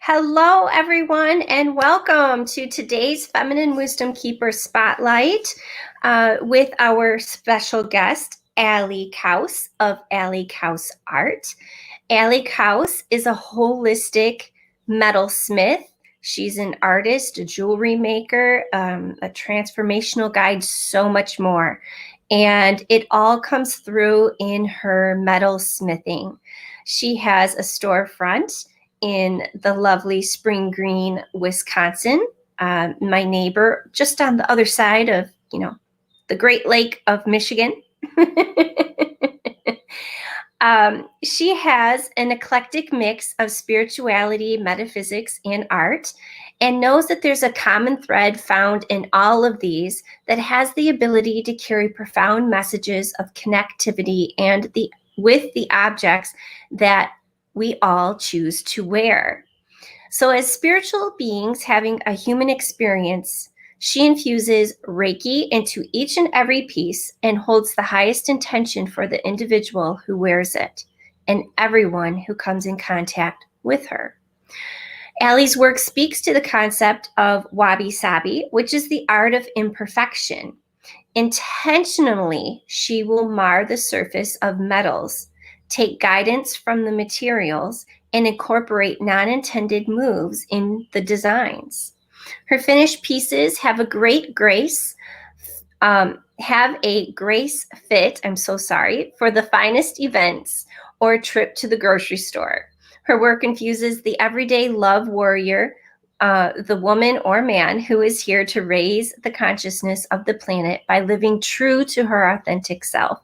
Hello, everyone, and welcome to today's Feminine Wisdom Keeper Spotlight with our special guest, Allie Kauss of Allie Kauss Art. Allie Kauss is a holistic metalsmith. She's an artist, a jewelry maker, a transformational guide, so much more. And it all comes through in her metal smithing. She has a storefront in the lovely Spring Green, Wisconsin. My neighbor, just on the other side of, the Great Lake of Michigan. She has an eclectic mix of spirituality, metaphysics, and art, and knows that there's a common thread found in all of these that has the ability to carry profound messages of connectivity and with the objects that we all choose to wear. So, as spiritual beings having a human experience, she infuses Reiki into each and every piece and holds the highest intention for the individual who wears it and everyone who comes in contact with her. Allie's work speaks to the concept of wabi-sabi, which is the art of imperfection. Intentionally, she will mar the surface of metals, take guidance from the materials, and incorporate non-intended moves in the designs. Her finished pieces have a great grace, fit, for the finest events or a trip to the grocery store. Her work infuses the everyday love warrior, the woman or man who is here to raise the consciousness of the planet by living true to her authentic self.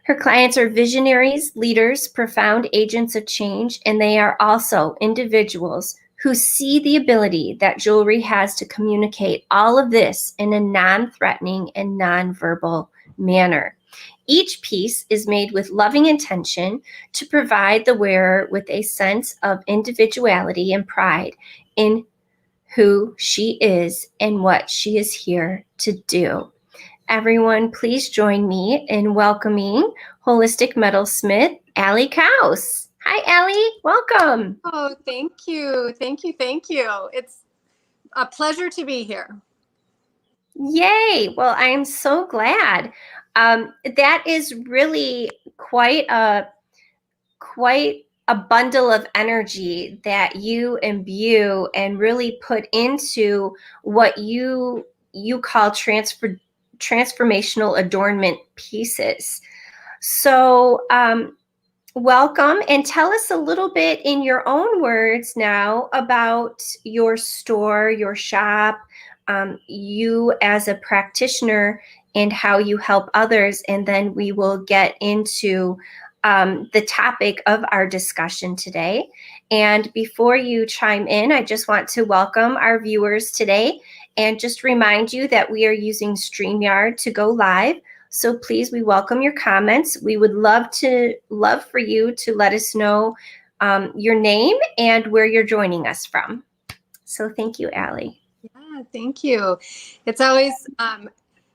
Her clients are visionaries, leaders, profound agents of change, and they are also individuals who see the ability that jewelry has to communicate all of this in a non-threatening and non-verbal manner. Each piece is made with loving intention to provide the wearer with a sense of individuality and pride in who she is and what she is here to do. Everyone, please join me in welcoming Holistic Metalsmith, Allie Kauss. Hi, Allie. Welcome. Oh, thank you. Thank you. Thank you. It's a pleasure to be here. Yay. Well, I am so glad. That is really quite a bundle of energy that you imbue and really put into what you call transformational adornment pieces. So welcome, and tell us a little bit in your own words now about your store, your shop, you as a practitioner, and how you help others. And then we will get into the topic of our discussion today. And before you chime in, I just want to welcome our viewers today and just remind you that we are using StreamYard to go live. So please, we welcome your comments. We would love for you to let us know your name and where you're joining us from. So thank you, Allie. Yeah, thank you. It's always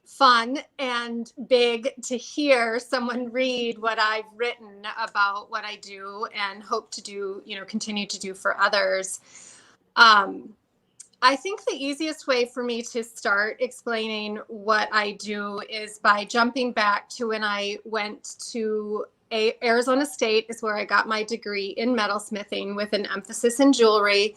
fun and big to hear someone read what I've written about what I do and hope to do, continue to do for others. I think the easiest way for me to start explaining what I do is by jumping back to when I went to Arizona State, is where I got my degree in metalsmithing with an emphasis in jewelry.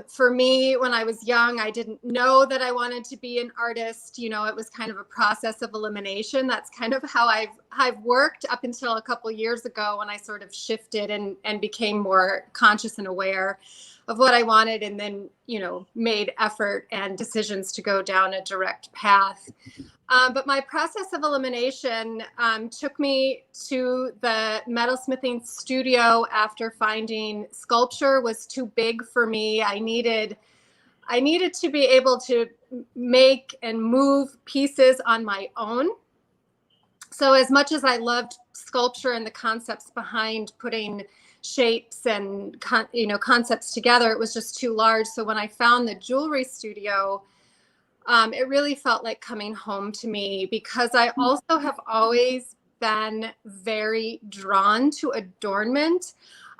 For me, when I was young, I didn't know that I wanted to be an artist. It was kind of a process of elimination. That's kind of how I've worked up until a couple years ago when I sort of shifted and became more conscious and aware of what I wanted, and then, made effort and decisions to go down a direct path. But my process of elimination took me to the metalsmithing studio after finding sculpture was too big for me. I needed to be able to make and move pieces on my own. So as much as I loved sculpture and the concepts behind putting shapes and concepts together, it was just too large. So when I found the jewelry studio, it really felt like coming home to me, because I also have always been very drawn to adornment.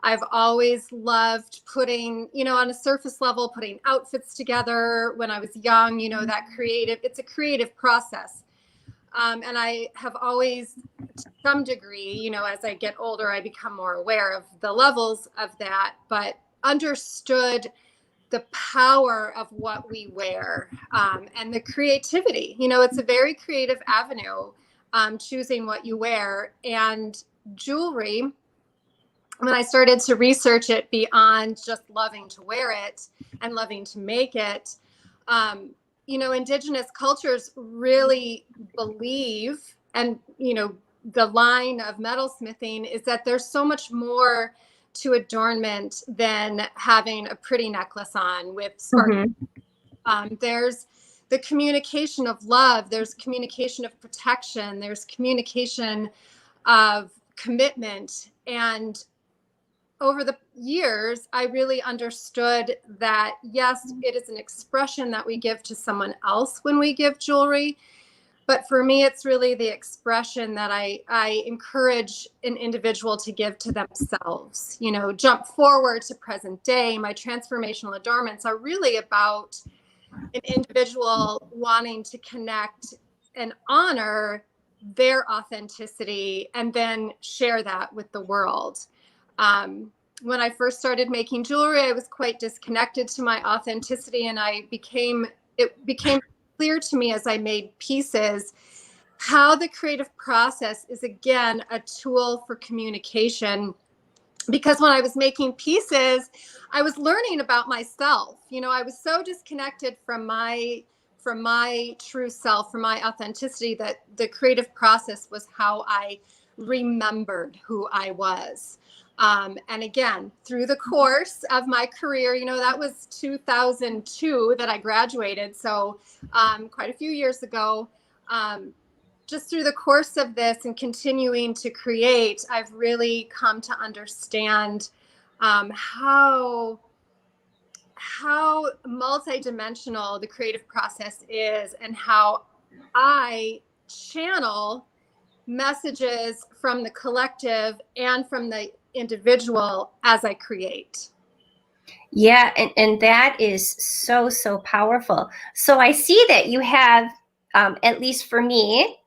I've always loved putting, on a surface level, putting outfits together when I was young, it's a creative process. And I have always, to some degree, as I get older, I become more aware of the levels of that, but understood the power of what we wear, and the creativity. It's a very creative avenue, choosing what you wear. And jewelry, when I started to research it beyond just loving to wear it and loving to make it, indigenous cultures really believe, and, the line of metalsmithing is that there's so much more to adornment than having a pretty necklace on with sparkles. There's the communication of love, there's communication of protection, there's communication of commitment. And over the years, I really understood that, yes, it is an expression that we give to someone else when we give jewelry. But for me, it's really the expression that I encourage an individual to give to themselves. Jump forward to present day. My transformational adornments are really about an individual wanting to connect and honor their authenticity and then share that with the world. When I first started making jewelry, I was quite disconnected to my authenticity, and it became clear to me as I made pieces how the creative process is, again, a tool for communication. Because when I was making pieces, I was learning about myself. I was so disconnected from my true self, from my authenticity, that the creative process was how I remembered who I was. And again, through the course of my career, that was 2002 that I graduated. So quite a few years ago, just through the course of this and continuing to create, I've really come to understand how multidimensional the creative process is, and how I channel messages from the collective and from the individual as I create. Yeah, and that is so, so powerful. So I see that you have, at least for me,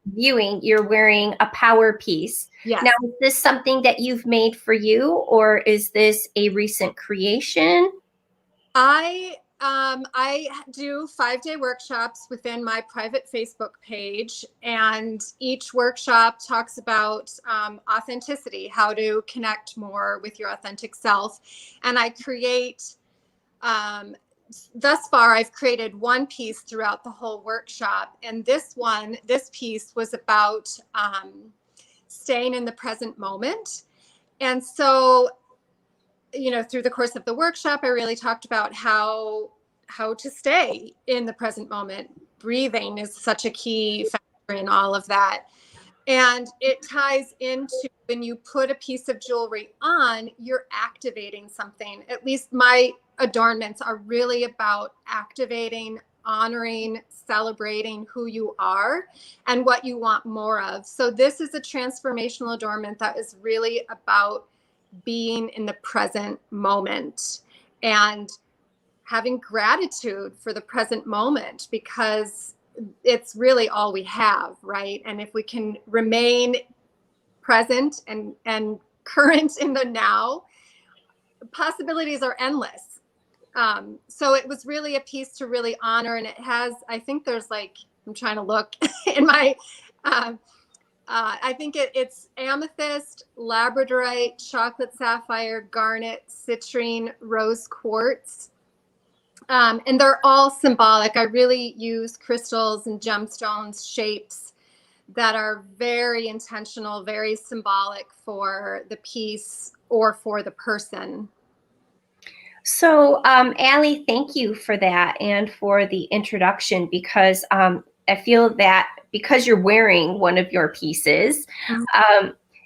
viewing, you're wearing a power piece. Yes. Now, is this something that you've made for you, or is this a recent creation? I do 5-day workshops within my private Facebook page, and each workshop talks about authenticity, how to connect more with your authentic self. And I create, thus far, I've created one piece throughout the whole workshop. And this piece was about staying in the present moment. And so, through the course of the workshop, I really talked about how to stay in the present moment. Breathing is such a key factor in all of that. And it ties into, when you put a piece of jewelry on, you're activating something. At least my adornments are really about activating, honoring, celebrating who you are and what you want more of. So this is a transformational adornment that is really about being in the present moment and having gratitude for the present moment, because it's really all we have, right? And if we can remain present and current in the now, possibilities are endless. So it was really a piece to really honor, and it has, I think there's I'm trying to look in my I think it's amethyst, labradorite, chocolate sapphire, garnet, citrine, rose quartz. And they're all symbolic. I really use crystals and gemstones, shapes that are very intentional, very symbolic for the piece or for the person. So, Allie, thank you for that and for the introduction, because I feel that because you're wearing one of your pieces,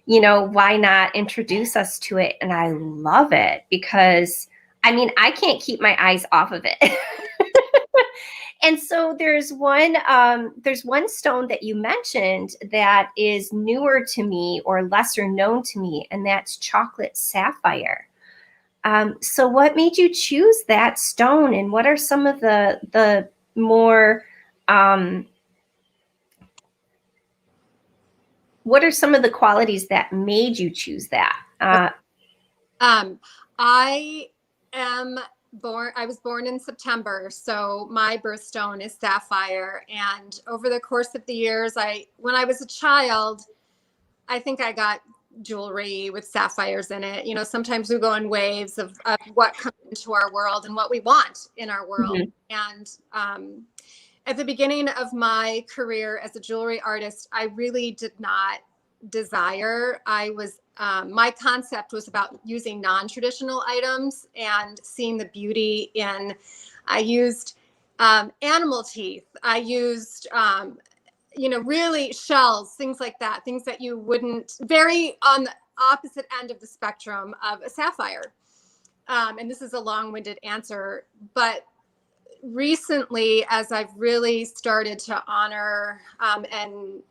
why not introduce us to it? And I love it because, I can't keep my eyes off of it. And so there's one stone that you mentioned that is newer to me or lesser known to me, and that's chocolate sapphire. So what made you choose that stone, and what are some of the more what are some of the qualities that made you choose that? I was born in September, so my birthstone is sapphire. And over the course of the years, when I was a child, I think I got jewelry with sapphires in it. You know, sometimes we go in waves of what comes into our world and what we want in our world. Mm-hmm. And at the beginning of my career as a jewelry artist, I really did not desire. My concept was about using non-traditional items and seeing the beauty in. I used animal teeth. I used really shells, things like that, things that you wouldn't, very on the opposite end of the spectrum of a sapphire. And this is a long-winded answer, but recently, as I've really started to honor and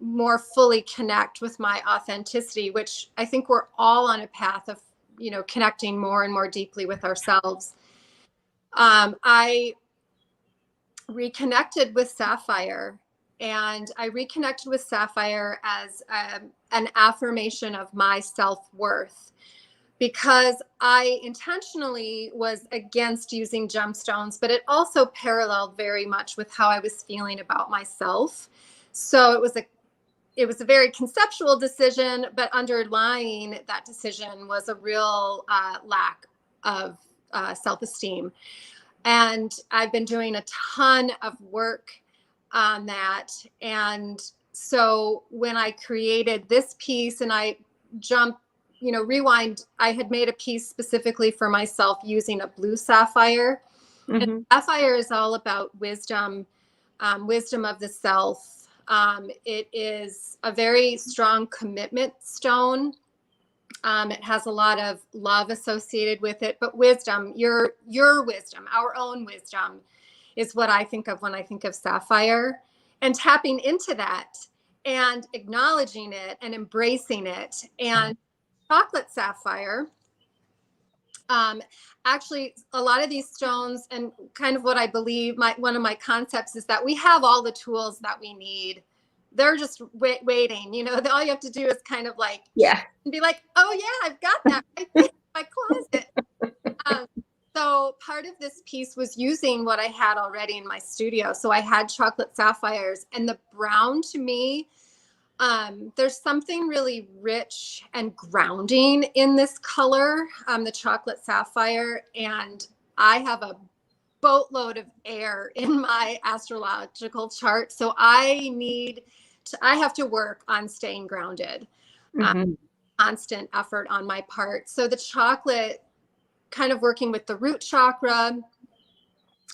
more fully connect with my authenticity, which I think we're all on a path of connecting more and more deeply with ourselves, I reconnected with sapphire. And I reconnected with sapphire as an affirmation of my self-worth, because I intentionally was against using gemstones, but it also paralleled very much with how I was feeling about myself. So it was a very conceptual decision, but underlying that decision was a real lack of self-esteem. And I've been doing a ton of work on that. And so when I created this piece, and I rewind, I had made a piece specifically for myself using a blue sapphire. Mm-hmm. And sapphire is all about wisdom, wisdom of the self. It is a very strong commitment stone. It has a lot of love associated with it, but wisdom, your wisdom, our own wisdom, is what I think of when I think of sapphire, and tapping into that and acknowledging it and embracing it. And chocolate sapphire, actually, a lot of these stones, and kind of what I believe, one of my concepts is that we have all the tools that we need. They're just waiting. All you have to do is kind of like, and be like, oh yeah, I've got that right in my closet. So part of this piece was using what I had already in my studio. So I had chocolate sapphires, and the brown, to me, there's something really rich and grounding in this color, the chocolate sapphire. And I have a boatload of air in my astrological chart. So I have to work on staying grounded. Mm-hmm. Constant effort on my part. So the chocolate, kind of working with the root chakra,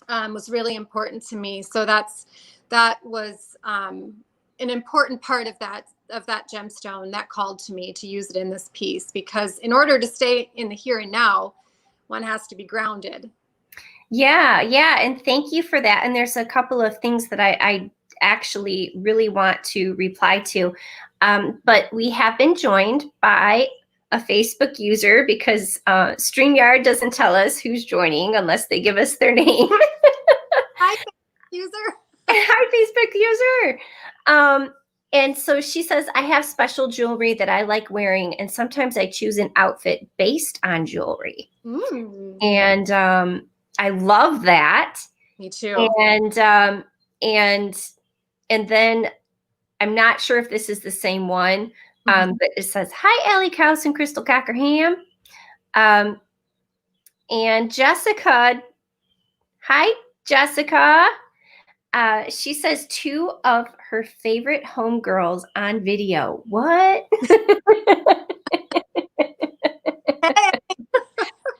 was really important to me. So that was an important part of that gemstone that called to me to use it in this piece, because in order to stay in the here and now, one has to be grounded. Yeah. And thank you for that. And there's a couple of things that I actually really want to reply to. But we have been joined by a Facebook user, because StreamYard doesn't tell us who's joining unless they give us their name. Hi, Facebook user. Hi, Facebook user. And so she says, I have special jewelry that I like wearing, and sometimes I choose an outfit based on jewelry. And I love that. Me too. And then I'm not sure if this is the same one, but it says, hi, Ellie Kauss and Crystal Cockerham. And Jessica, hi, Jessica. She says 2 of her favorite homegirls on video. What?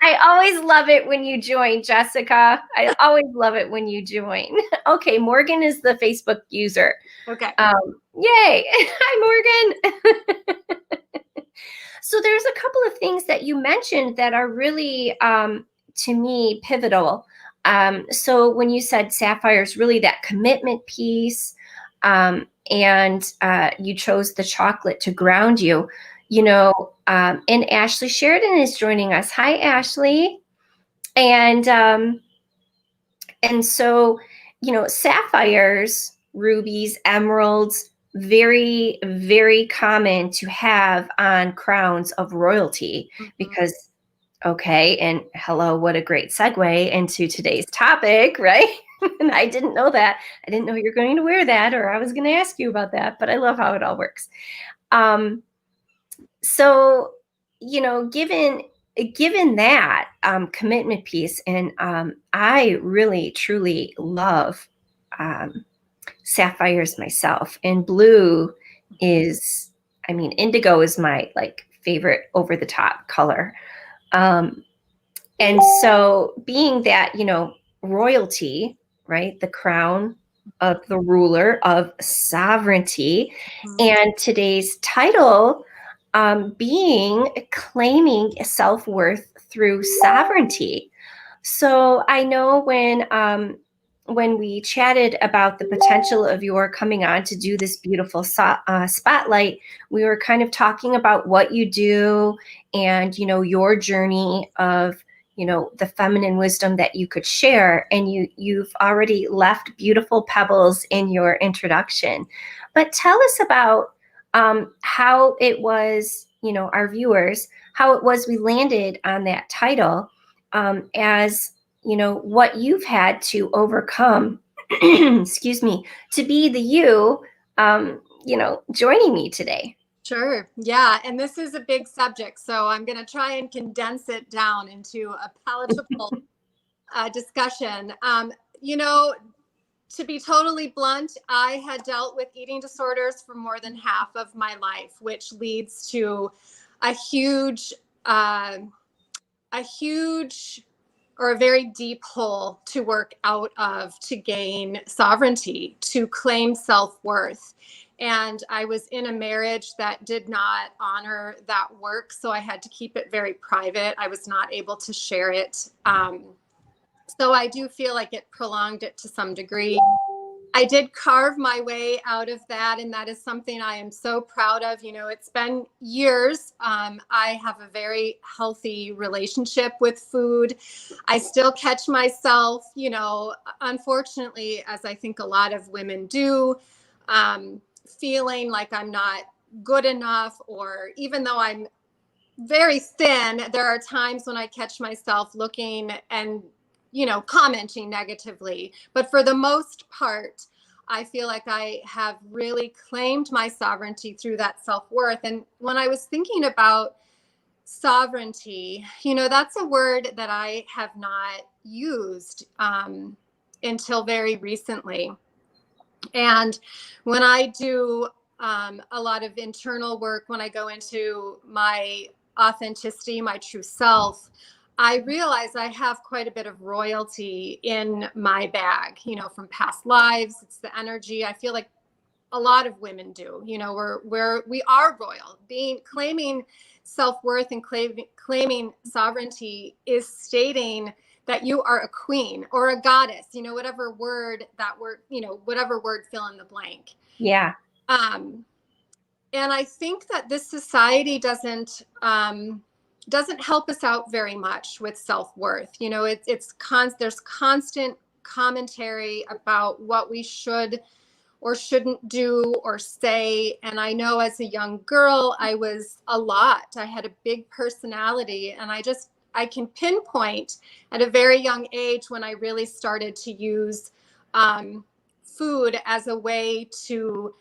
I always love it when you join, Jessica. I always love it when you join. Okay, Morgan is the Facebook user. Okay. Yay. Hi, Morgan. So there's a couple of things that you mentioned that are really, to me, pivotal. So when you said sapphire is really that commitment piece, and you chose the chocolate to ground you, and Ashley Sheridan is joining us. Hi, Ashley. And so, sapphires, rubies, emeralds, very, very common to have on crowns of royalty Mhm. because, okay, and hello, what a great segue into today's topic, right? And I didn't know that. I didn't know you're going to wear that, or I was going to ask you about that, but I love how it all works. So, given that commitment piece, and I really truly love um, sapphires myself, and blue is, I mean, indigo is my like favorite over the top color. Um, and so, being that, royalty, right, the crown of the ruler of sovereignty, Mhm. and today's title being claiming self worth through sovereignty. So I know when we chatted about the potential of your coming on to do this beautiful spotlight, we were kind of talking about what you do and your journey of the feminine wisdom that you could share, and you've already left beautiful pebbles in your introduction. But tell us about how it was, our viewers, how it was we landed on that title, as what you've had to overcome, excuse me, to be the you, joining me today. Sure. Yeah. And this is a big subject. So I'm going to try and condense it down into a palatable discussion. You know, to be totally blunt, I had dealt with eating disorders for more than half of my life, which leads to a huge, uh, a huge or a very deep hole to work out of to gain sovereignty, to claim self worth. And I was in a marriage that did not honor that work. So I had to keep it very private. I was not able to share it. So I do feel like it prolonged it to some degree. I did carve my way out of that, and that is something I am so proud of. You know, it's been years. I have a very healthy relationship with food. I still catch myself, unfortunately, as I think a lot of women do, feeling like I'm not good enough, or even though I'm very thin, there are times when I catch myself looking and, commenting negatively. But for the most part, I feel like I have really claimed my sovereignty through that self worth. And when I was thinking about sovereignty, that's a word that I have not used until very recently. And when I do a lot of internal work, when I go into my authenticity, my true self, I realize I have quite a bit of royalty in my bag, from past lives. It's the energy. I feel like a lot of women do. We are royal. Claiming self-worth and claiming sovereignty is stating that you are a queen or a goddess, whatever word whatever word, fill in the blank. Yeah. um and I think that this society doesn't help us out very much with self-worth. There's constant commentary about what we should or shouldn't do or say. And I know as a young girl, I was a lot. I had a big personality, and I can pinpoint at a very young age when I really started to use food as a way to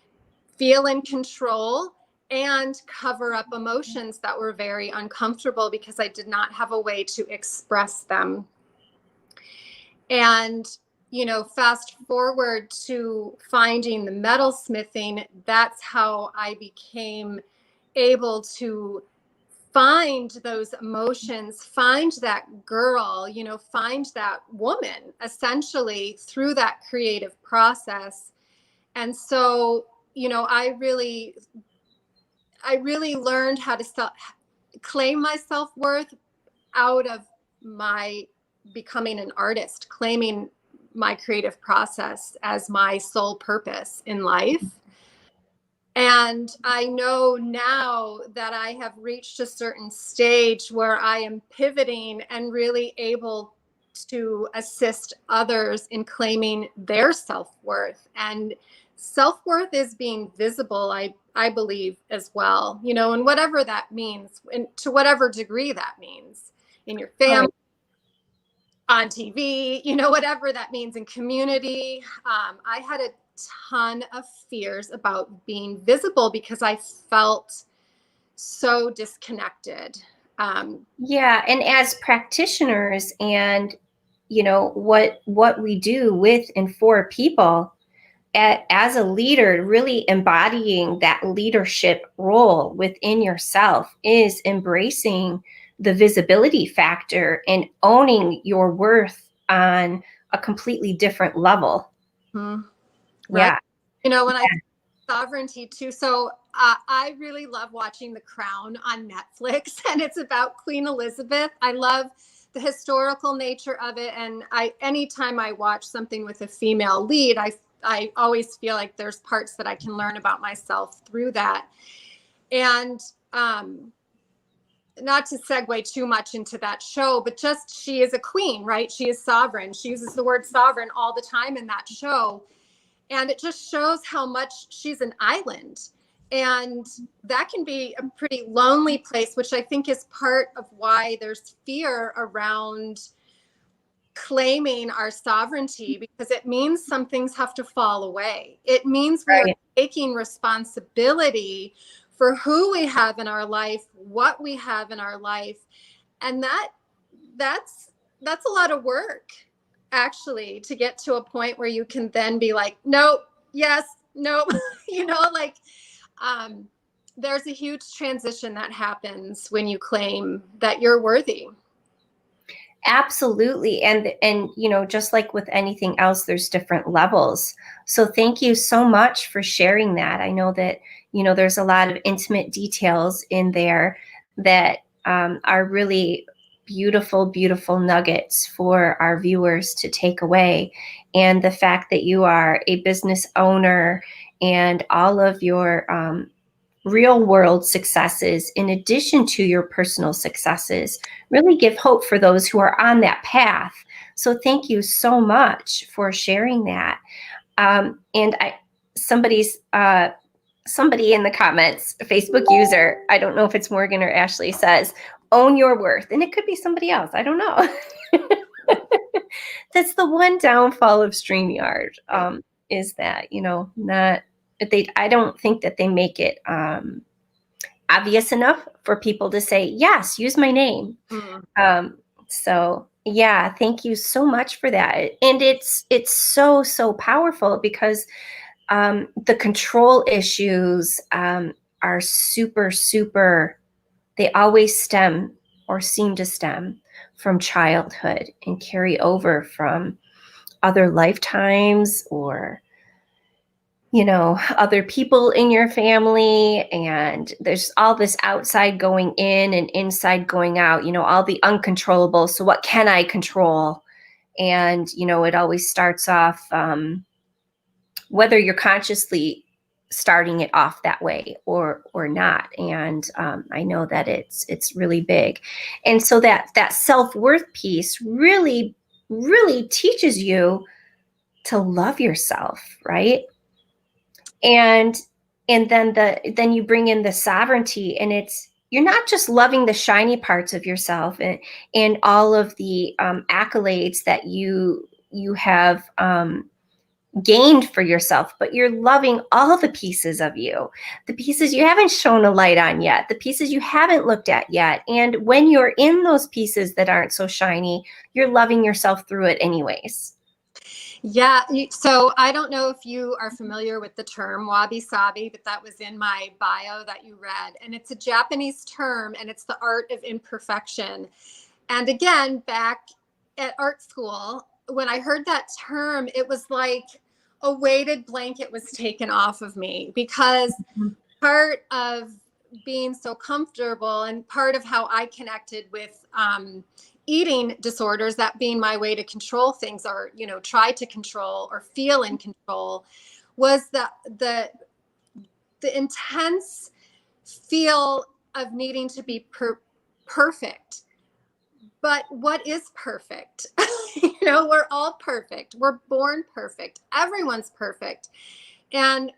feel in control and cover up emotions that were very uncomfortable because I did not have a way to express them. And, fast forward to finding the metalsmithing, that's how I became able to find those emotions, find that girl, find that woman essentially through that creative process. And so, I really learned how to claim my self-worth out of my becoming an artist, claiming my creative process as my sole purpose in life. And I know now that I have reached a certain stage where I am pivoting and really able to assist others in claiming their self-worth. And self-worth is being visible, I believe, as well, you know, and whatever that means, and to whatever degree that means, in your family, on TV, you know, whatever that means, in community. I had a ton of fears about being visible because I felt so disconnected. Yeah, and as practitioners, and you know what we do with and for people, as a leader, really embodying that leadership role within yourself is embracing the visibility factor and owning your worth on a completely different level. Right. Yeah. You know, when I sovereignty too. So I really love watching The Crown on Netflix, and it's about Queen Elizabeth. I love the historical nature of it, and anytime I watch something with a female lead, I always feel like there's parts that I can learn about myself through that. And not to segue too much into that show, but just she is a queen, right? She is sovereign. She uses the word sovereign all the time in that show. And it just shows how much she's an island. And that can be a pretty lonely place, which I think is part of why there's fear around claiming our sovereignty, because it means some things have to fall away. It means we are taking responsibility for who we have in our life, what we have in our life. And that's a lot of work, actually, to get to a point where you can then be like, nope, yes, nope. You know, like there's a huge transition that happens when you claim that you're worthy. Absolutely. And you know, just like with anything else, there's different levels. So thank you so much for sharing that. I know that, you know, there's a lot of intimate details in there that are really beautiful, beautiful nuggets for our viewers to take away. And the fact that you are a business owner and all of your real world successes, in addition to your personal successes, really give hope for those who are on that path. So thank you so much for sharing that. And somebody in the comments, a Facebook user, I don't know if it's Morgan or Ashley, says, own your worth. And it could be somebody else. I don't know. That's the one downfall of StreamYard, is that, you know, I don't think that they make it obvious enough for people to say, yes, use my name. So yeah, thank you so much for that. And it's so, so powerful because the control issues are super, super, they always stem or seem to stem from childhood and carry over from other lifetimes, or you know, other people in your family. And there's all this outside going in and inside going out, you know, all the uncontrollable. So what can I control? And, you know, it always starts off, whether you're consciously starting it off that way or not. And I know that it's really big. And so that self-worth piece really, really teaches you to love yourself, right? And then you bring in the sovereignty, and you're not just loving the shiny parts of yourself and all of the accolades that you have gained for yourself, but you're loving all the pieces of you, the pieces you haven't shown a light on yet, the pieces you haven't looked at yet. And when you're in those pieces that aren't so shiny, you're loving yourself through it anyways. Yeah. So I don't know if you are familiar with the term wabi sabi, but that was in my bio that you read. And it's a Japanese term, and it's the art of imperfection. And again, back at art school, when I heard that term, it was like a weighted blanket was taken off of me, because part of being so comfortable, and part of how I connected with eating disorders, that being my way to control things, or try to control or feel in control, was the intense feel of needing to be perfect. But what is perfect? We're all perfect. We're born perfect. Everyone's perfect. And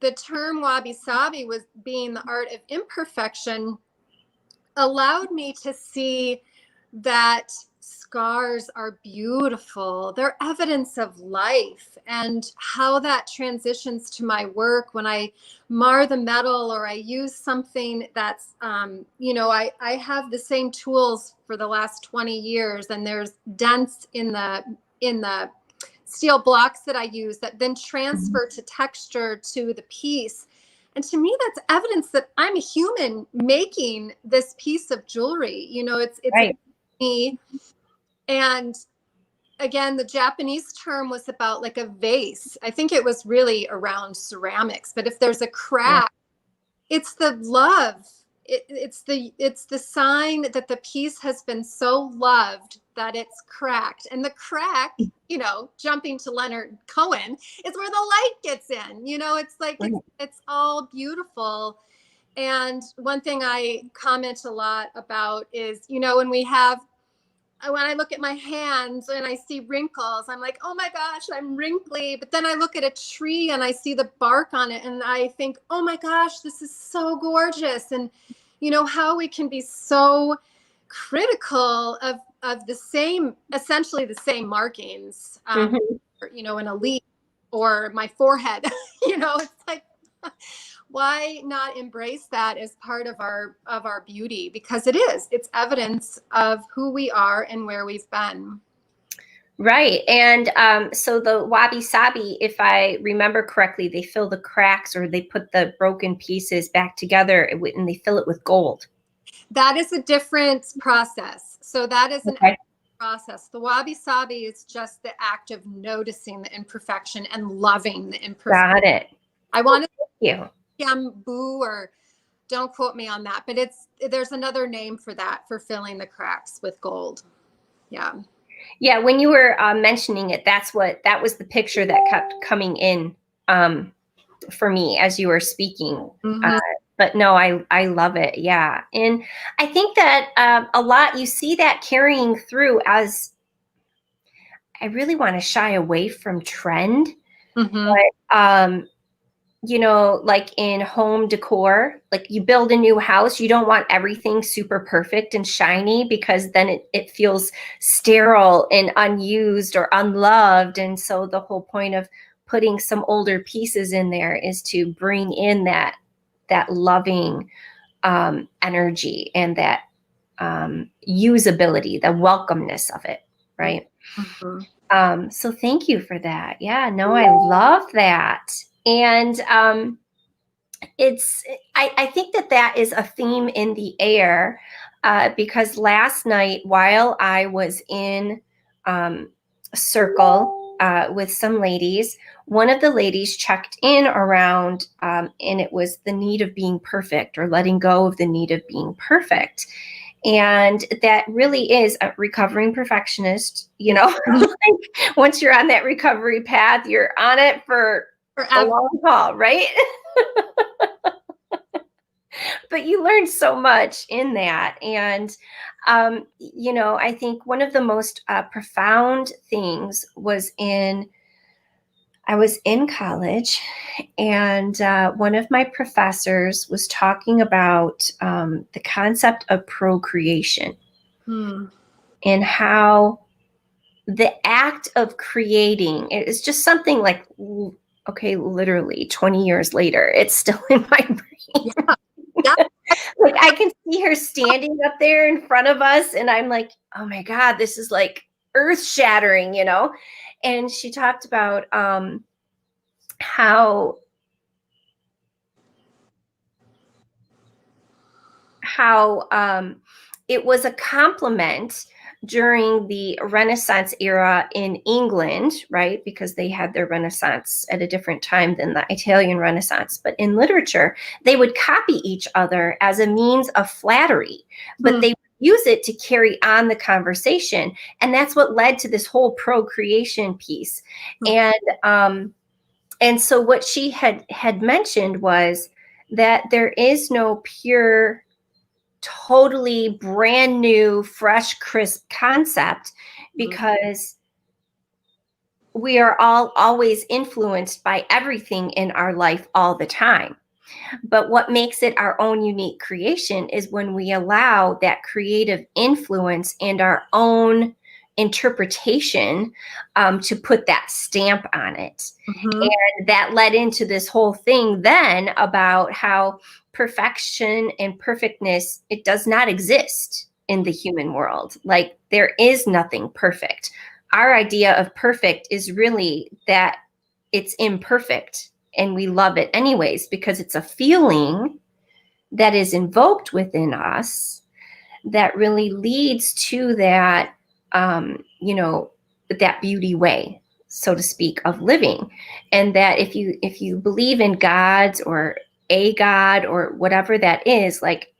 the term wabi sabi, was being the art of imperfection, allowed me to see that scars are beautiful. They're evidence of life, and how that transitions to my work when I mar the metal, or I use something that's, I have the same tools for the last 20 years, and there's dents in the steel blocks that I use that then transfer to texture to the piece. And to me, that's evidence that I'm a human making this piece of jewelry. It's Right. me. And again, the Japanese term was about like a vase. I think it was really around ceramics. But if there's a crack, it's the love. It's the sign that the piece has been so loved that it's cracked. And the crack, jumping to Leonard Cohen, is where the light gets in. It's like it's all beautiful. And one thing I comment a lot about is, when I look at my hands and I see wrinkles, I'm like, oh my gosh, I'm wrinkly. But then I look at a tree and I see the bark on it, and I think, oh my gosh, this is so gorgeous. And how we can be so critical of the same, essentially the same markings, in a leaf or my forehead. It's like, why not embrace that as part of our beauty? Because it's evidence of who we are and where we've been. Right. And so the wabi sabi, if I remember correctly, they fill the cracks, or they put the broken pieces back together, and they fill it with gold. That is a different process. So that is an process. The wabi sabi is just the act of noticing the imperfection and loving the imperfection. Got it. I want to Thank you. boo, or don't quote me on that, but there's another name for that, for filling the cracks with gold. Yeah. Yeah, when you were mentioning it, that was the picture that kept coming in for me as you were speaking. But no, I love it. Yeah. And I think that a lot, you see that carrying through, as I really want to shy away from trend. But like in home decor, like you build a new house, you don't want everything super perfect and shiny, because then it feels sterile and unused or unloved. And so the whole point of putting some older pieces in there is to bring in that loving energy, and that usability, the welcomeness of it. Right. So thank you for that. Yeah, no, I love that. And I think that is a theme in the air, because last night, while I was in a circle with some ladies, one of the ladies checked in around, and it was the need of being perfect, or letting go of the need of being perfect. And that really is a recovering perfectionist, like, once you're on that recovery path, you're on it for a long haul, right? But you learn so much in that. And, I think one of the most profound things was I was in college, and one of my professors was talking about the concept of procreation, and how the act of creating, it is just something like, okay, literally 20 years later, it's still in my brain. Yeah. Like, I can see her standing up there in front of us, and I'm like, oh my God, this is like earth shattering, And she talked about how it was a compliment during the Renaissance era in England, right? Because they had their Renaissance at a different time than the Italian Renaissance. But in literature, they would copy each other as a means of flattery, but they use it to carry on the conversation. And that's what led to this whole procreation piece. And so what she had mentioned was that there is no pure, totally brand new, fresh, crisp concept, because we are all always influenced by everything in our life all the time. But what makes it our own unique creation is when we allow that creative influence and our own interpretation to put that stamp on it. And that led into this whole thing then about how perfection and perfectness, it does not exist in the human world. Like, there is nothing perfect. Our idea of perfect is really that it's imperfect, and we love it anyways because it's a feeling that is invoked within us that really leads to that, that beauty way, so to speak, of living. And that if you believe in gods or a god or whatever that is, like,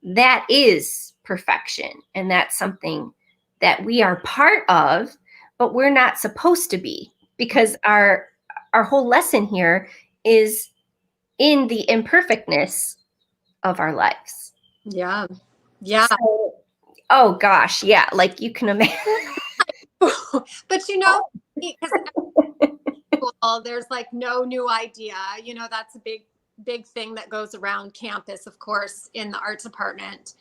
that is perfection. And that's something that we are part of, but we're not supposed to be, because our whole lesson here is in the imperfectness of our lives. Yeah. So, oh gosh, yeah, like you can imagine. But because there's like no new idea, that's a big thing that goes around campus, of course, in the art department.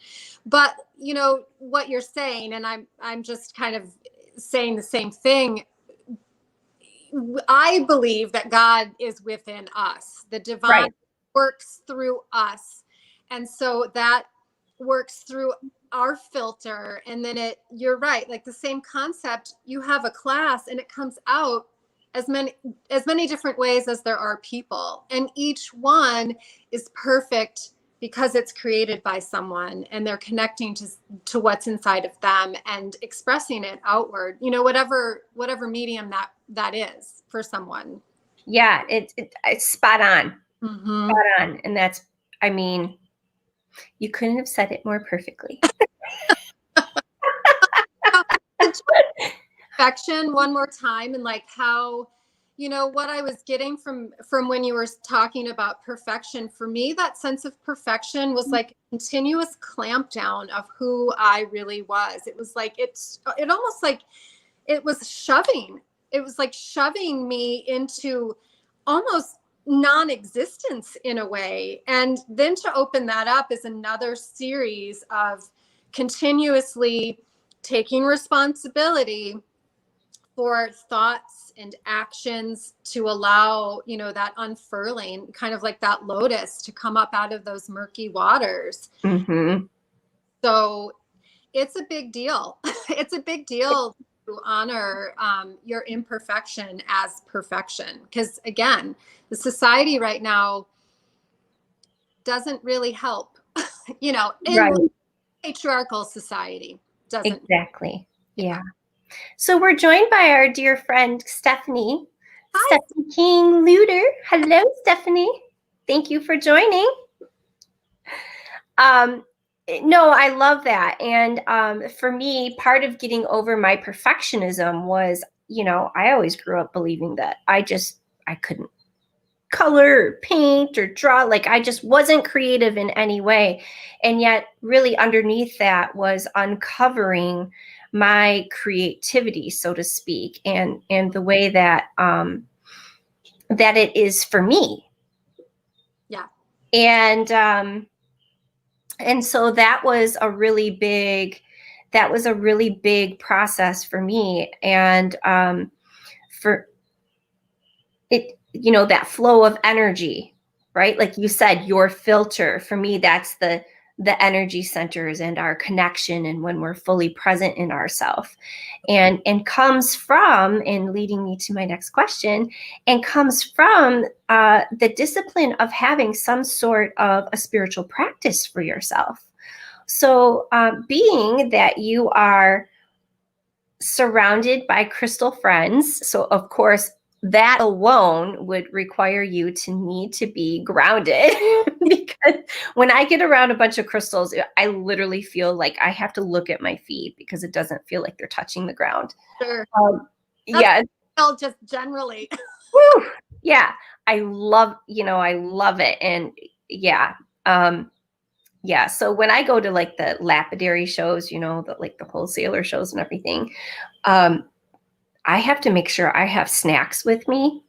But what you're saying, and I'm just kind of saying the same thing. I believe that God is within us. The divine works through us. And so that works through our filter. And then you're right, like the same concept, you have a class and it comes out as many different ways as there are people. And each one is perfect because it's created by someone and they're connecting to what's inside of them and expressing it outward, whatever medium that is for someone. Yeah, it's spot on. Spot on. And that's, I mean, you couldn't have said it more perfectly. Perfection one more time, and like how, what I was getting from when you were talking about perfection, for me, that sense of perfection was like a continuous clamp down of who I really was. It was like, it almost like it was shoving me into almost non-existence in a way. And then to open that up is another series of continuously taking responsibility for thoughts and actions to allow, that unfurling, kind of like that lotus, to come up out of those murky waters. So it's a big deal. It's a big deal to honor your imperfection as perfection. Because again, the society right now doesn't really help, in patriarchal society doesn't. Exactly. Yeah. So we're joined by our dear friend, Stephanie. Hi. Stephanie King-Lueder. Hello, Stephanie. Thank you for joining. No, I love that. And for me, part of getting over my perfectionism was, I always grew up believing that I couldn't color or paint or draw. Like, I just wasn't creative in any way. And yet really underneath that was uncovering my creativity, so to speak, and the way that that it is for me. Yeah. And so that was a really big process for me. And for it, that flow of energy, right? Like you said, your filter, for me, that's the energy centers and our connection, and when we're fully present in ourself, and comes from, and leading me to my next question, and comes from the discipline of having some sort of a spiritual practice for yourself. So being that you are surrounded by crystal friends. So, of course, that alone would require you to need to be grounded because when I get around a bunch of crystals, I literally feel like I have to look at my feet because it doesn't feel like they're touching the ground. Sure. Yeah. Just generally. Woo, yeah. I love it. And yeah. Yeah. So when I go to like the lapidary shows, the wholesaler shows and everything, I have to make sure I have snacks with me.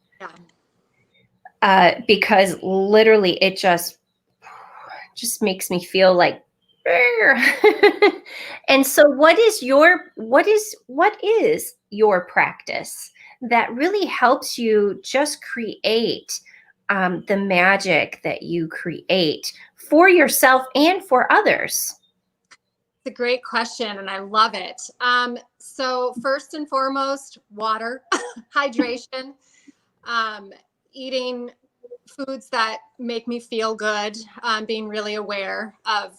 Yeah. Because literally it just makes me feel like and so what is your practice that really helps you just create the magic that you create for yourself and for others? It's a great question, and I love it. So first and foremost, water, hydration, eating foods that make me feel good, being really aware of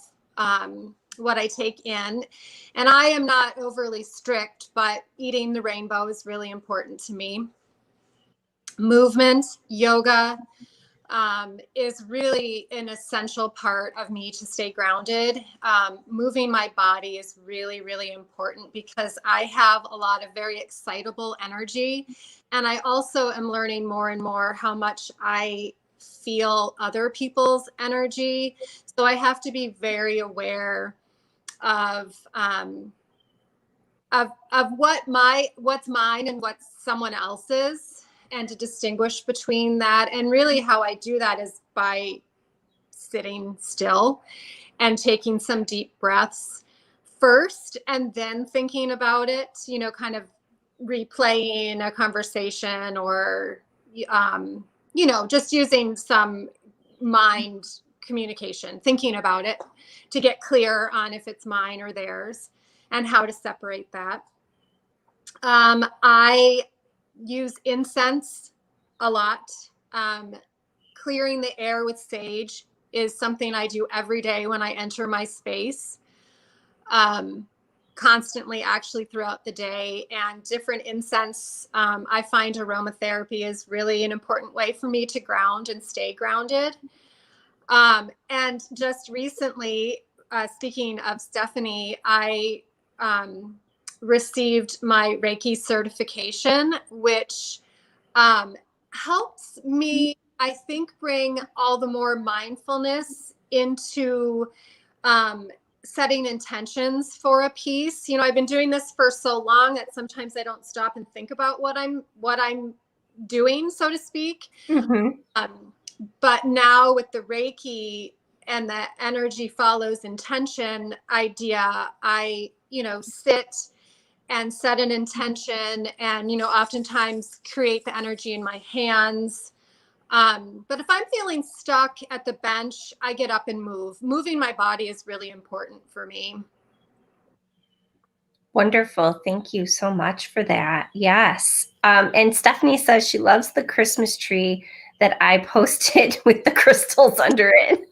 what I take in. And I am not overly strict, but eating the rainbow is really important to me. Movement, yoga, is really an essential part of me to stay grounded. Moving my body is really, really important because I have a lot of very excitable energy. And I also am learning more and more how much I feel other people's energy. So I have to be very aware of what's mine and what's someone else's, and to distinguish between that. And really how I do that is by sitting still and taking some deep breaths first, and then thinking about it, kind of replaying a conversation, or just using some mind communication, thinking about it to get clear on if it's mine or theirs and how to separate that. I use incense a lot. Clearing the air with sage is something I do every day when I enter my space, constantly, actually, throughout the day. And different incense, I find aromatherapy is really an important way for me to ground and stay grounded. And just recently, speaking of Stephanie, I received my Reiki certification, which helps me, I think, bring all the more mindfulness into setting intentions for a piece. I've been doing this for so long that sometimes I don't stop and think about what I'm doing, so to speak. Mm-hmm. But now with the Reiki and the energy follows intention idea, I, sit and set an intention, and, oftentimes create the energy in my hands. But if I'm feeling stuck at the bench, I get up and move. Moving my body is really important for me. Wonderful. Thank you so much for that. Yes. And Stephanie says she loves the Christmas tree that I posted with the crystals under it.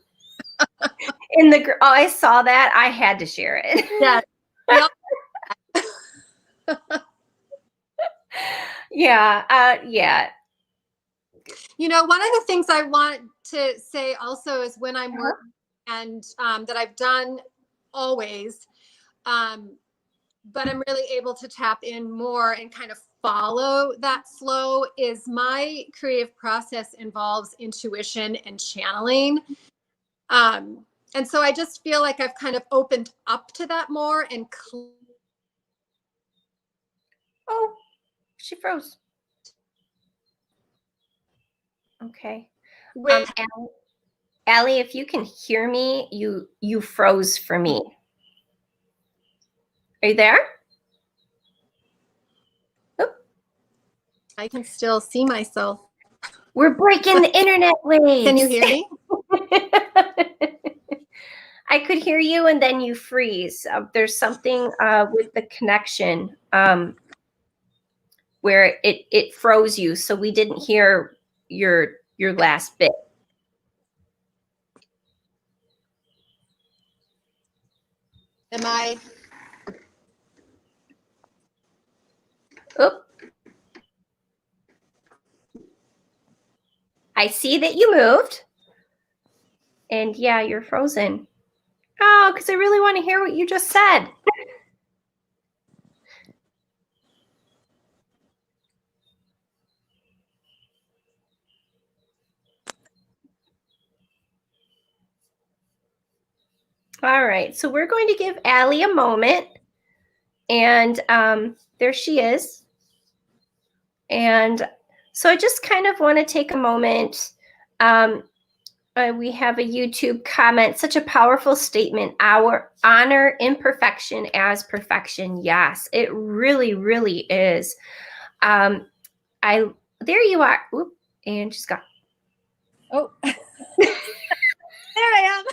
I saw that. I had to share it. Yeah. Yeah. Yeah. One of the things I want to say also is when I'm working, and that I've done always, but I'm really able to tap in more and kind of follow that flow, is my creative process involves intuition and channeling. And so I just feel like I've kind of opened up to that more. And Oh, she froze. Okay. with Allie, if you can hear me, you froze for me. Are you there? Oop. I can still see myself. We're breaking the internet waves. Can you hear me? I could hear you, and then you freeze. There's something with the connection where it froze you, so we didn't hear your last bit. Am I? Oop. I see that you moved. And yeah, you're frozen. Oh, because I really want to hear what you just said. All right, so we're going to give Allie a moment. And there she is. And so I just kind of want to take a moment. We have a YouTube comment, such a powerful statement. Our honor imperfection as perfection. Yes, it really, really is. There you are. Oop, and she's gone. Oh, there I am.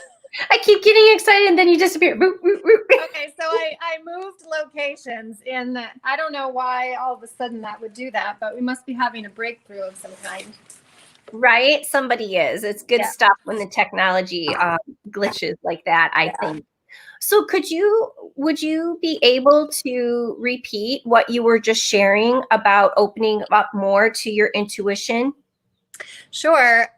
I keep getting excited and then you disappear. Okay, so I moved locations I don't know why all of a sudden that would do that, but we must be having a breakthrough of some kind. Right? Somebody is. It's good stuff when the technology glitches like that, I think. So would you be able to repeat what you were just sharing about opening up more to your intuition? Sure.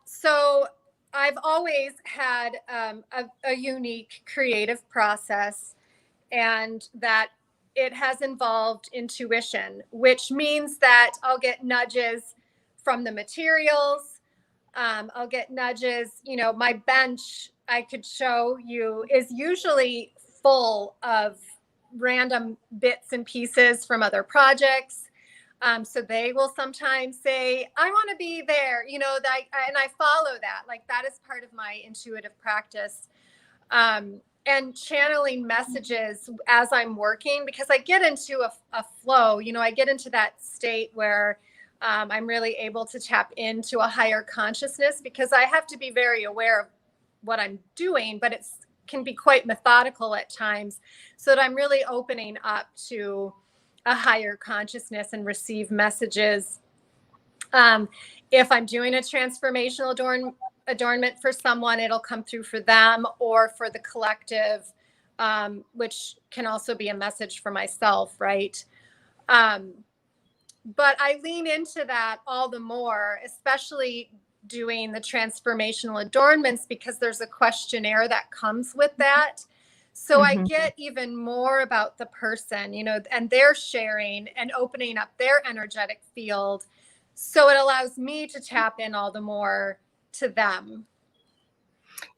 So I've always had a unique creative process, and that it has involved intuition, which means that I'll get nudges from the materials. I'll get nudges, my bench, I could show you, is usually full of random bits and pieces from other projects. So they will sometimes say, I want to be there, and I follow that. Like, that is part of my intuitive practice. And channeling messages as I'm working, because I get into a flow, I get into that state where I'm really able to tap into a higher consciousness, because I have to be very aware of what I'm doing, but it can be quite methodical at times, so that I'm really opening up to a higher consciousness and receive messages. If I'm doing a transformational adornment for someone, it'll come through for them or for the collective, which can also be a message for myself, right? But I lean into that all the more, especially doing the transformational adornments, because there's a questionnaire that comes with that. So I get even more about the person, and they're sharing and opening up their energetic field. So it allows me to tap in all the more to them.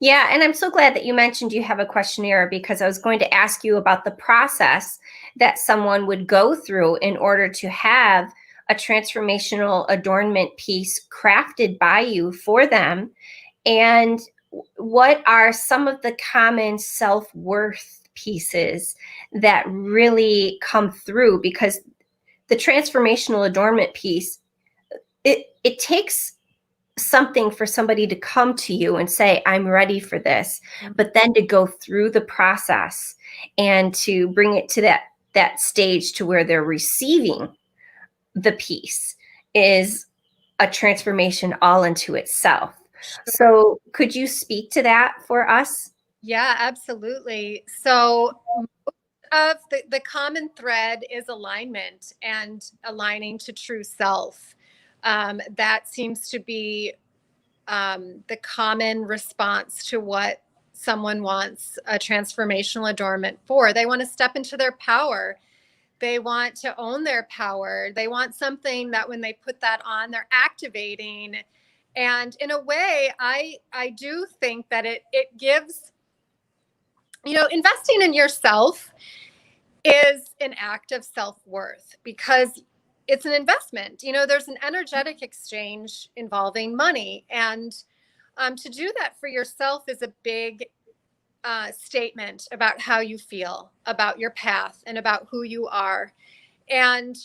Yeah, and I'm so glad that you mentioned you have a questionnaire, because I was going to ask you about the process that someone would go through in order to have a transformational adornment piece crafted by you for them. And what are some of the common self-worth pieces that really come through? Because the transformational adornment piece, it takes something for somebody to come to you and say, I'm ready for this, but then to go through the process and to bring it to that stage to where they're receiving the piece is a transformation all into itself. So could you speak to that for us? Yeah, absolutely. So of the common thread is alignment and aligning to true self. That seems to be the common response to what someone wants a transformational adornment for. They want to step into their power. They want to own their power. They want something that when they put that on, they're activating. And in a way, I do think that it gives, investing in yourself is an act of self-worth, because it's an investment. There's an energetic exchange involving money, and to do that for yourself is a big statement about how you feel about your path and about who you are. And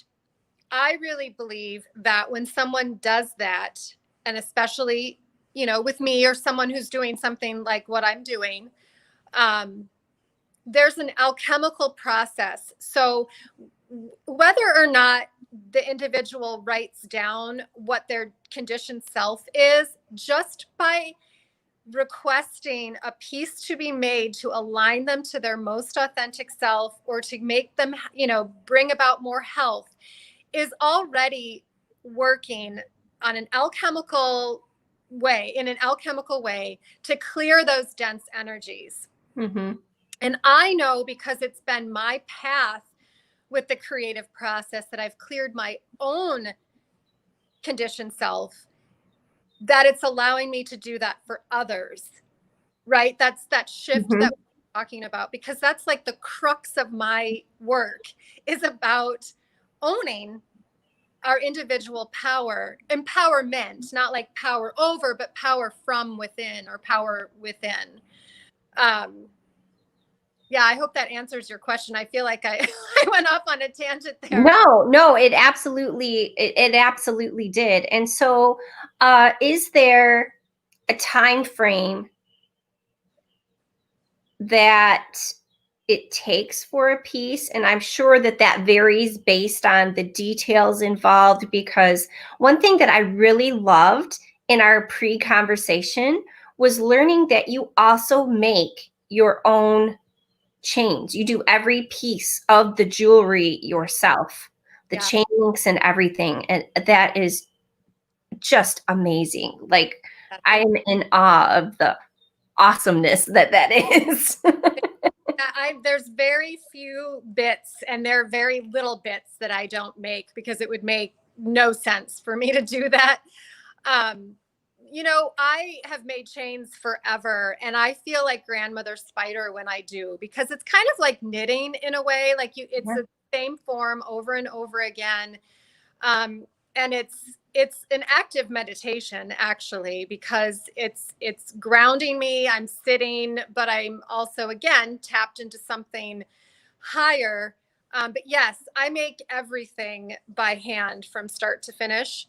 I really believe that when someone does that, and especially with me or someone who's doing something like what I'm doing, there's an alchemical process. So whether or not the individual writes down what their conditioned self is, just by requesting a piece to be made to align them to their most authentic self, or to make them, bring about more health, is already working on an alchemical in an alchemical way to clear those dense energies. Mm-hmm. And I know, because it's been my path with the creative process, that I've cleared my own conditioned self, that it's allowing me to do that for others, right? That's that shift Mm-hmm. that we're talking about, because that's like the crux of my work, is about owning our individual power, empowerment, not like power over, but power from within, or power within. Yeah, I hope that answers your question. I feel like I, I went off on a tangent there. No, it absolutely did. And so, is there a time frame that it takes for a piece? And I'm sure that that varies based on the details involved, because one thing that I really loved in our pre-conversation was learning that you also make your own chains. You do every piece of the jewelry yourself, the Yeah, chain links and everything. And that is just amazing. Like, I am in awe of the awesomeness that is. there's very few bits, and there are very little bits that I don't make, because it would make no sense for me to do that. Um, I have made chains forever, and I feel like grandmother spider when I do, because it's kind of like knitting in a way. Like, it's Yeah. the same form over and over again. And it's an active meditation, actually, because it's grounding me. I'm sitting, but I'm also, again, tapped into something higher. But yes, I make everything by hand from start to finish,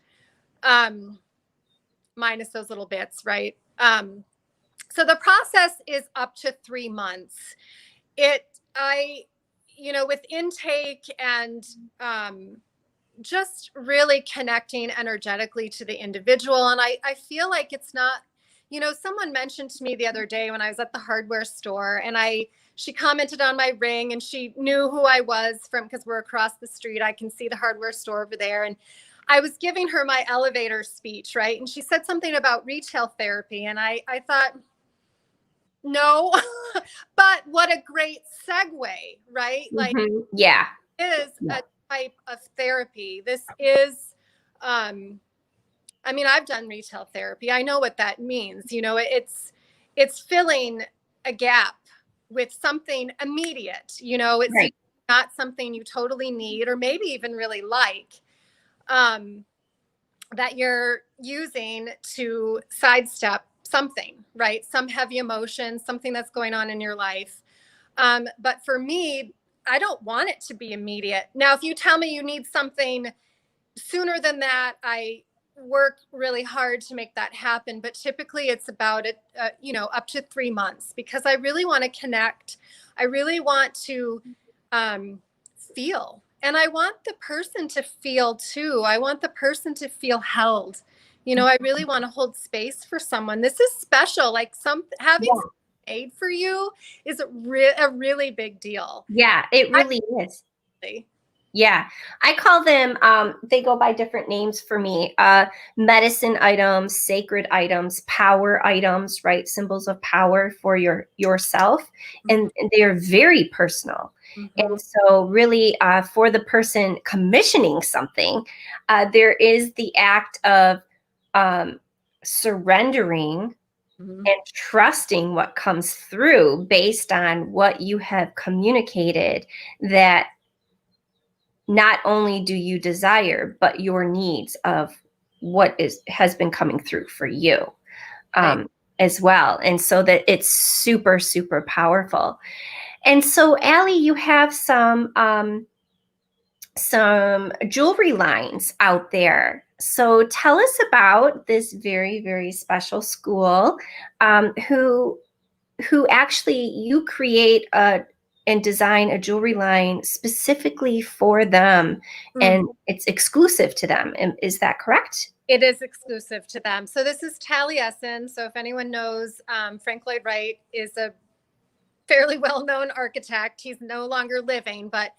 minus those little bits, right? So the process is up to 3 months. It I with intake and just really connecting energetically to the individual. And I feel like it's not, someone mentioned to me the other day when I was at the hardware store, and she commented on my ring, and she knew who I was from, because we're across the street. I can see the hardware store over there. And I was giving her my elevator speech, right? And she said something about retail therapy. And I thought, no, but what a great segue, right? Like, Yeah. is Yeah. a type of therapy. This is, I mean, I've done retail therapy. I know what that means. It's filling a gap with something immediate. It's Right. not something you totally need, or maybe even really like, um, that you're using to sidestep something, right? Some heavy emotion, something that's going on in your life. But for me, I don't want it to be immediate. Now, if you tell me you need something sooner than that, I work really hard to make that happen. But typically it's about up to 3 months, because I really want to connect. I really want to feel. And I want the person to feel too. I want the person to feel held. I really want to hold space for someone. This is special. Like, having Yeah. made for you is a really big deal. Yeah, it really is. Yeah, I call them, they go by different names for me. Medicine items, sacred items, power items, right? Symbols of power for yourself. And they are very personal. Mm-hmm. And so really, for the person commissioning something, there is the act of surrendering Mm-hmm. and trusting what comes through based on what you have communicated, that not only do you desire, but your needs of what has been coming through for you, Right. as well. And so that it's super, super powerful. And so, Allie, you have some jewelry lines out there. So tell us about this very, very special school, who actually, you create and design a jewelry line specifically for them, and it's exclusive to them. Is that correct? It is exclusive to them. So this is Taliesin. So if anyone knows, Frank Lloyd Wright is a fairly well-known architect. He's no longer living, but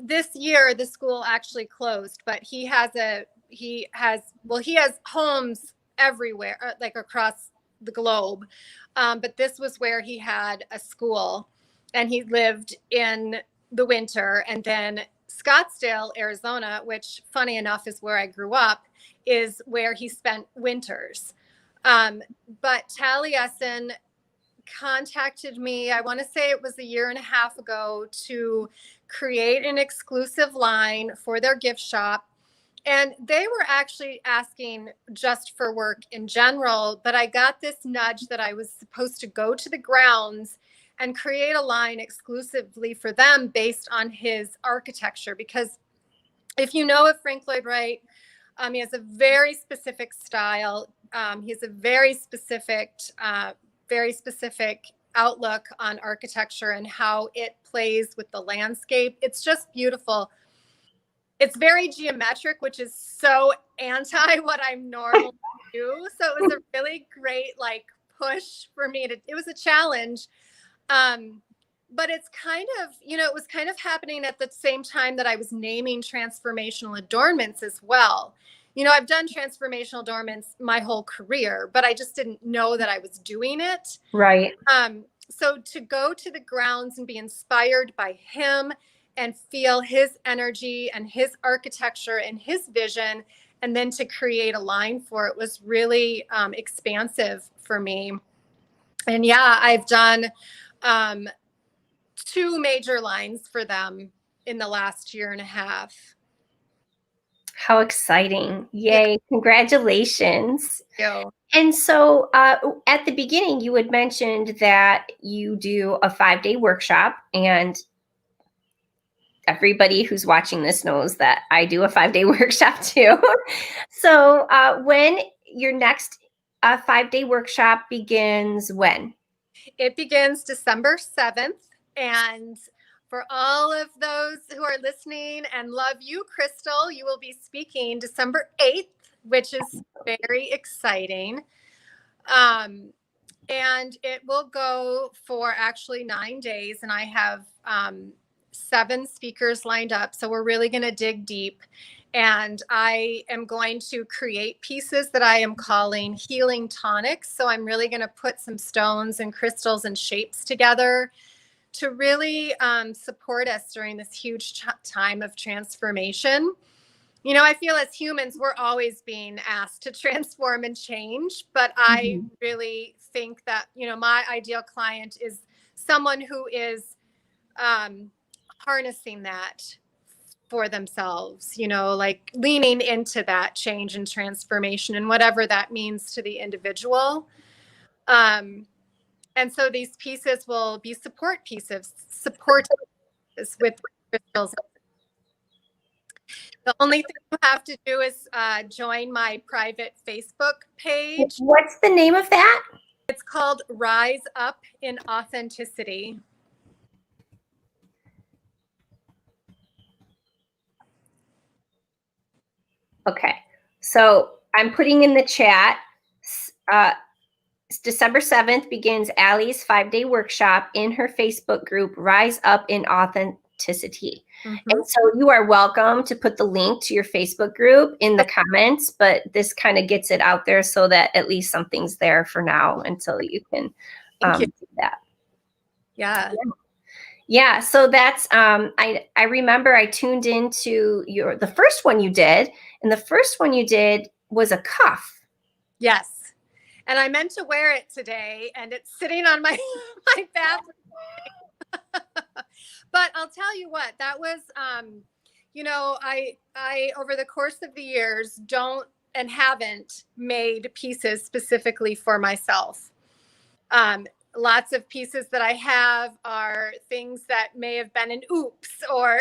this year the school actually closed, but he has homes everywhere, like across the globe. But this was where he had a school, and he lived in the winter. And then Scottsdale, Arizona, which funny enough is where I grew up, is where he spent winters. But Taliesin contacted me, I want to say it was a year and a half ago, to create an exclusive line for their gift shop. And they were actually asking just for work in general, but I got this nudge that I was supposed to go to the grounds and create a line exclusively for them based on his architecture. Because if you know of Frank Lloyd Wright, he has a very specific style. He has a very specific outlook on architecture and how it plays with the landscape. It's just beautiful. It's very geometric, which is so anti what I'm normally do. So it was a really great push for me it was a challenge. But it's kind of, it was kind of happening at the same time that I was naming transformational adornments as well. I've done transformational adornments my whole career, but I just didn't know that I was doing it. Right. So to go to the grounds and be inspired by him and feel his energy and his architecture and his vision, and then to create a line for it was really expansive for me. And yeah, I've done 2 major lines for them in the last year and a half. How exciting. Yay. Yeah. Congratulations. Thank you. And so at the beginning, you had mentioned that you do a 5-day workshop, and everybody who's watching this knows that I do a 5-day workshop too. So when your next 5-day workshop begins, when? It begins December 7th. And for all of those who are listening and love you, Crystal, you will be speaking December 8th, which is very exciting. And it will go for actually 9 days. And I have 7 speakers lined up. So we're really going to dig deep. And I am going to create pieces that I am calling healing tonics. So I'm really going to put some stones and crystals and shapes together to really support us during this huge time of transformation. I feel as humans, we're always being asked to transform and change, but I really think that, my ideal client is someone who is harnessing that for themselves, leaning into that change and transformation and whatever that means to the individual. And so these pieces will be support pieces with crystals. The only thing you have to do is join my private Facebook page. What's the name of that? It's called Rise Up in Authenticity. Okay. So I'm putting in the chat. December 7th begins Allie's 5-day workshop in her Facebook group, Rise Up in Authenticity. And so you are welcome to put the link to your Facebook group in the comments, but this kind of gets it out there so that at least something's there for now until you can do that. Yeah. Yeah. So that's, I remember I tuned into the first one you did, and the first one you did was a cuff. Yes. And I meant to wear it today, and it's sitting on my bathroom. But I'll tell you what, that was, I over the course of the years don't and haven't made pieces specifically for myself. Lots of pieces that I have are things that may have been an oops or,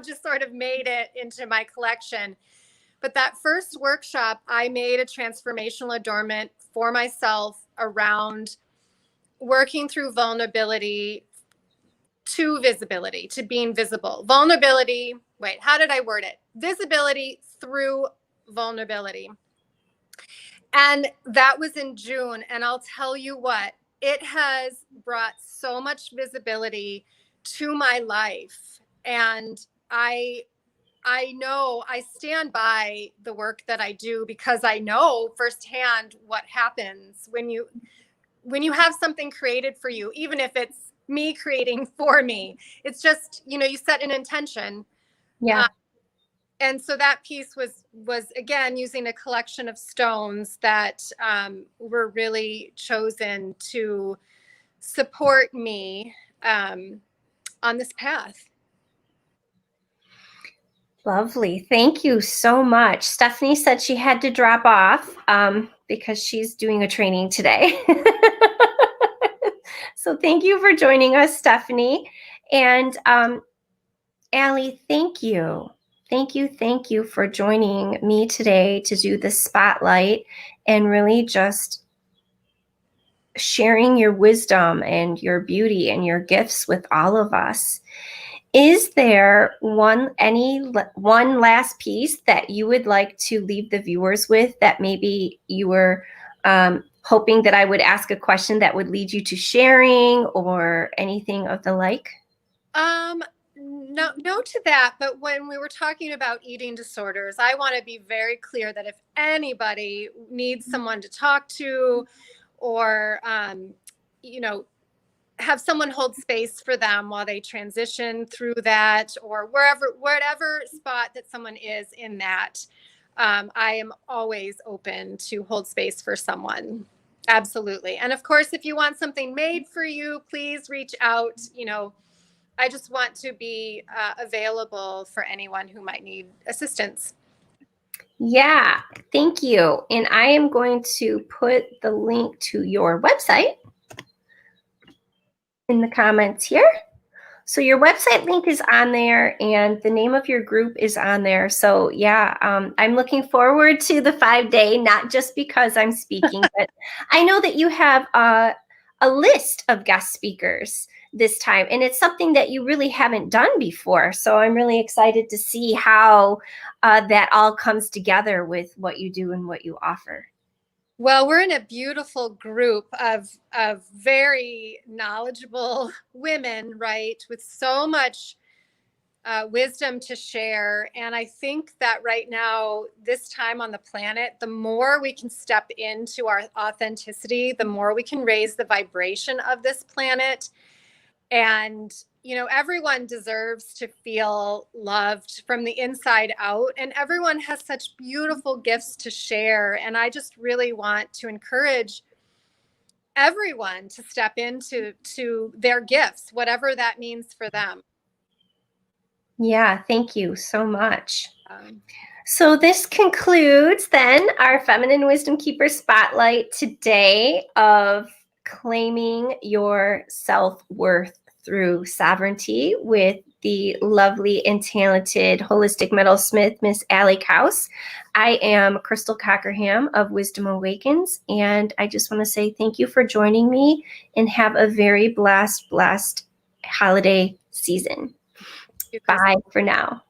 just sort of made it into my collection. But that first workshop, I made a transformational adornment for myself around working through vulnerability to visibility, to being visible. Vulnerability, wait, how did I word it? Visibility through vulnerability. And that was in June. And I'll tell you what, it has brought so much visibility to my life. And I know I stand by the work that I do because I know firsthand what happens when you have something created for you, even if it's me creating for me. It's just, you set an intention. Yeah. And so that piece was again using a collection of stones that were really chosen to support me on this path. Lovely. Thank you so much. Stephanie said she had to drop off because she's doing a training today. So thank you for joining us, Stephanie. And Allie, thank you. Thank you for joining me today to do the spotlight and really just sharing your wisdom and your beauty and your gifts with all of us. Is there one last piece that you would like to leave the viewers with that maybe you were hoping that I would ask a question that would lead you to sharing or anything of the like? No to that. But when we were talking about eating disorders, I want to be very clear that if anybody needs someone to talk to or, have someone hold space for them while they transition through that or whatever spot that someone is in that, I am always open to hold space for someone. Absolutely. And of course, if you want something made for you, please reach out. I just want to be available for anyone who might need assistance. Yeah, thank you. And I am going to put the link to your website in the comments here. So your website link is on there and the name of your group is on there. So yeah, I'm looking forward to the 5-day, not just because I'm speaking, but I know that you have a list of guest speakers this time, and it's something that you really haven't done before. So I'm really excited to see how that all comes together with what you do and what you offer. Well, we're in a beautiful group of very knowledgeable women, right, with so much wisdom to share. And I think that right now, this time on the planet, the more we can step into our authenticity, the more we can raise the vibration of this planet. And everyone deserves to feel loved from the inside out, and everyone has such beautiful gifts to share. And I just really want to encourage everyone to step into their gifts, whatever that means for them. Yeah, thank you so much. So this concludes then our Feminine Wisdom Keeper Spotlight today of claiming your self-worth through sovereignty with the lovely and talented Holistic Metalsmith, Miss Allie Kauss. I am Crystal Cockerham of Wisdom Awakens, and I just want to say thank you for joining me and have a very blessed holiday season. Bye for now.